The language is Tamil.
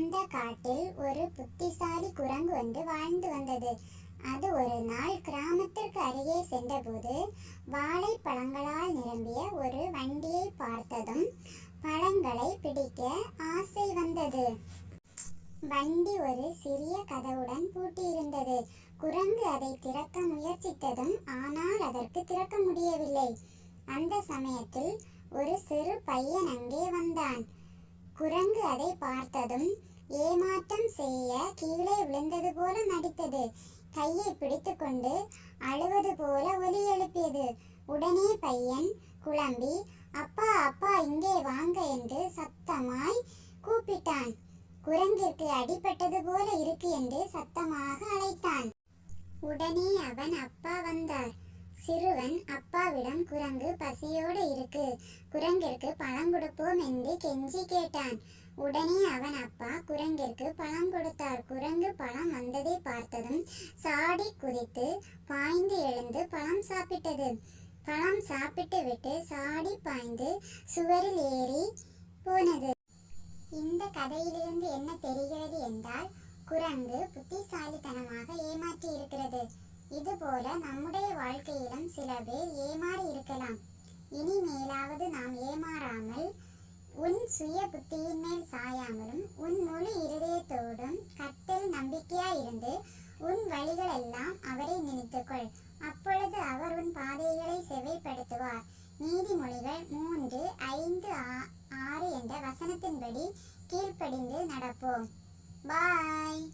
அந்த காட்டில் ஒரு புத்திசாலி குரங்கு ஒன்று வாழ்ந்து வந்தது. அது ஒரு நாள் கிராமத்திற்கு அருகே சென்றபோது வாழைப்பழங்களால் நிரம்பிய ஒரு வண்டியை பார்த்ததும் பழங்களை பிடிக்க ஆசை வந்தது. வண்டி ஒரு சிறிய கதவுடன் பூட்டியிருந்தது. குரங்கு அதை திறக்க முயற்சித்ததும் ஆனால் அதற்கு திறக்க முடியவில்லை. அந்த சமயத்தில் ஒரு சிறு பையன் அங்கே வந்தான். குரங்கு அதை பார்த்ததும் ஏமாற்றம் செய்ய கீழே விழுந்தது போல நடித்தது. கையை பிடித்து கொண்டு அழுவது போல ஒலி எழுப்பியது. உடனே பையன் குழம்பி, அப்பா அப்பா இங்கே வாங்க என்று சத்தமாய் கூப்பிட்டான். குரங்கிற்கு அடிபட்டது போல இருக்கு என்று சத்தமாக அழைத்தான். உடனே அவன் அப்பா வந்தார். சிறுவன் அப்பாவிடம் குரங்கு பசியோடு இருக்கு, குரங்கிற்கு பழம் கொடுப்போம் என்று கெஞ்சி கேட்டான். உடனே அவன் அப்பா குரங்கிற்கு பழம் கொடுத்தார். குரங்கு பழம் வந்ததை பார்த்ததும் சாடி குதித்து பாய்ந்து எழுந்து பழம் சாப்பிட்டது. பழம் சாப்பிட்டு விட்டு சாடி பாய்ந்து சுவரில் ஏறி போனது. இந்த கதையிலிருந்து என்ன தெரிகிறது என்றால், குரங்கு புத்திசாலித்தனமாக ஏமாற்றி இருக்கிறது. இதுபோல நம்முடைய வாழ்க்கையிலும் சில பேர் ஏமாறி இருக்கலாம். இனிமேலாவது நாம் ஏமாறாமல் உன் சுய புத்தியின் மேல் சாயாமலும் உன் முழு இருதயத்தோடும் கர்த்தரில் நம்பிக்கையாயிருந்து உன் வழிகளெல்லாம் அவரை நினைத்துக்கொள். அப்பொழுது அவர் உன் பாதைகளை செவைப்படுத்துவார். நீதிமொழிகள் 3:5-6 என்ற வசனத்தின்படி கீழ்ப்படிந்து நடப்போம். பாய்.